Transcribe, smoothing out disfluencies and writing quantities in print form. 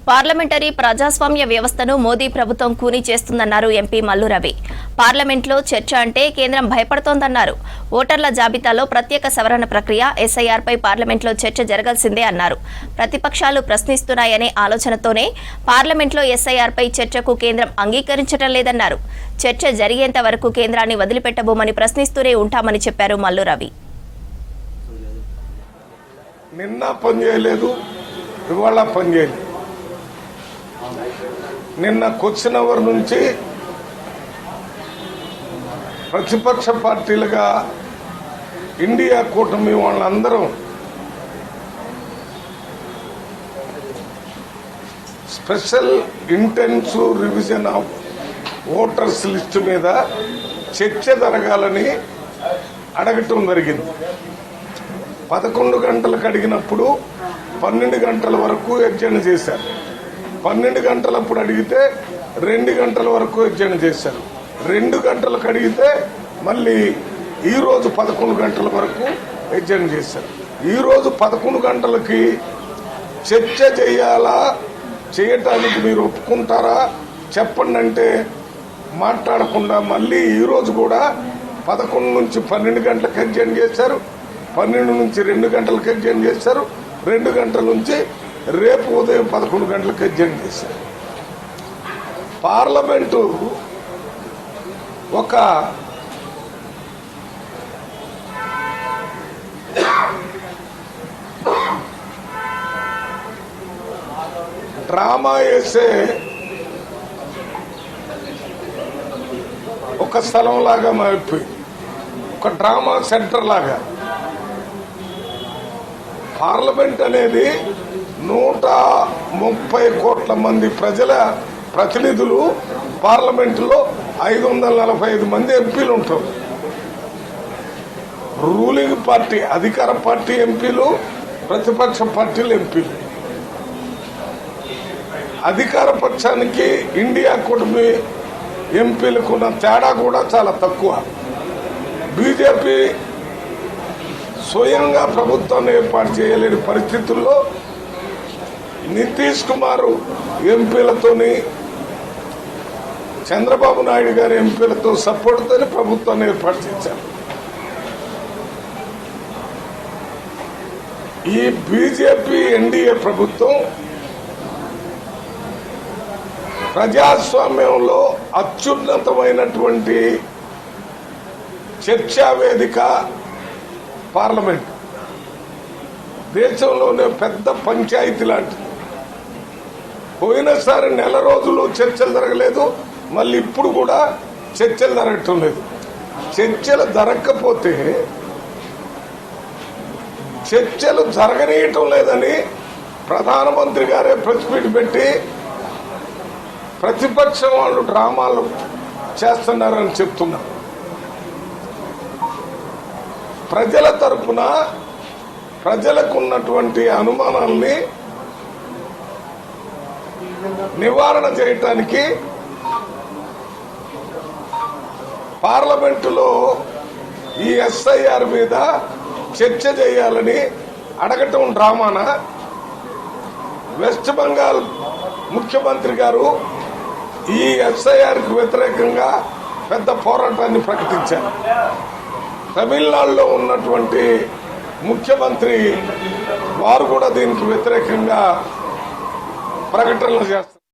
Parliamentary ప్రజాస్వామ్య వ్యవస్థను మోదీ ప్రభుత్వం కూనీ చేస్తుందన్నారు ఎంపీ మల్లు రవి. పార్లమెంట్లో చర్చ అంటే కేంద్రం భయపడుతోందన్నారు. ఓటర్ల జాబితాలో ప్రత్యేక సవరణ ప్రక్రియ ఎస్ఐఆర్పై పార్లమెంట్లో చర్చ జరగాల్సిందే అన్నారు. ప్రతిపక్షాలు ప్రశ్నిస్తున్నాయనే ఆలోచనతోనే పార్లమెంట్లో ఎస్ఐఆర్పై చర్చకు కేంద్రం అంగీకరించడం లేదన్నారు. చర్చ జరిగేంత వరకు కేంద్రాన్ని వదిలిపెట్టబోమని ప్రశ్నిస్తూనే ఉంటామని చెప్పారు మల్లు రవి. నిన్న పనిచేయలేదు, ఇవాళ పనిచేయలేదు. నిన్న క్వశ్చన్ అవర్ నుంచి ప్రతిపక్ష పార్టీలుగా ఇండియా కూటమి వాళ్ళందరం special intensive revision of voters list మీద చర్చ జరగాలని అడగటం జరిగింది. 11 గంటలకు అడిగినప్పుడు 12 గంటల వరకు ఎగ్జామ్ చేశారు. 12 గంటలప్పుడు అడిగితే 2 గంటల వరకు ఎగ్జామ్ చేశారు. 2 గంటలకు అడిగితే మళ్ళీ ఈరోజు 11 గంటల వరకు ఎగ్జామ్ చేశారు. ఈరోజు 11 గంటలకి చర్చ చేయాలా, చేయటానికి మీరు ఒప్పుకుంటారా చెప్పండి అంటే మాట్లాడకుండా మళ్ళీ ఈరోజు కూడా 11 నుంచి 12 గంటలకు ఎగ్జామ్ చేశారు. 12 నుంచి 2 గంటలకు ఎగ్జామ్ చేశారు. 2 గంటల నుంచి రేపు ఉదయం 11 గంటలకు ఎగ్జామ్ చేశారు. పార్లమెంటు ఒక డ్రామా వేసే ఒక స్థలం లాగా మారిపోయింది, ఒక డ్రామా సెంటర్ లాగా. పార్లమెంట్ అనేది 130 కోట్ల మంది ప్రజల ప్రతినిధులు, పార్లమెంటులో 545 మంది ఎంపీలు ఉంటారు. రూలింగ్ పార్టీ, అధికార పార్టీ ఎంపీలు, ప్రతిపక్ష పార్టీలు ఎంపీలు. అధికార పక్షానికి ఇండియా కూటమి ఎంపీలకు ఉన్న తేడా కూడా చాలా తక్కువ. బీజేపీ స్వయంగా ప్రభుత్వాన్ని ఏర్పాటు చేయలేని పరిస్థితుల్లో నితీష్ కుమార్ ఎంపీలతోని, చంద్రబాబు నాయుడు గారి ఎంపీలతో సపోర్ట్తోని ప్రభుత్వాన్ని ఏర్పాటు చేశారు. ఈ బీజేపీ ఎన్డీఏ ప్రభుత్వం ప్రజాస్వామ్యంలో అత్యున్నతమైనటువంటి చర్చా వేదిక పార్లమెంట్. దేశంలోనే పెద్ద పంచాయతీ లాంటిది. పోయినసారి నెల రోజులు చర్చలు జరగలేదు, మళ్ళీ ఇప్పుడు కూడా చర్చలు జరగటం లేదు. చర్చలు జరగకపోతే చర్చలు జరగనీయటం లేదని ప్రధానమంత్రి గారే ప్రెస్ మీట్ పెట్టి ప్రతిపక్షం వాళ్ళు డ్రామాలు చేస్తున్నారని చెప్తున్నారు. ప్రజల తరపున ప్రజలకు ఉన్నటువంటి అనుమానాల్ని నివారణ చేయటానికి పార్లమెంటులో ఈ ఎస్ఐఆర్ మీద చర్చ చేయాలని అడగటం డ్రామానా? వెస్ట్ బెంగాల్ ముఖ్యమంత్రి గారు ఈ ఎస్ఐఆర్కి వ్యతిరేకంగా పెద్ద పోరాటాన్ని ప్రకటించారు. తమిళనాడులో ఉన్నటువంటి ముఖ్యమంత్రి వారు కూడా దీనికి వ్యతిరేకంగా ప్రకటనలు చేస్తారు.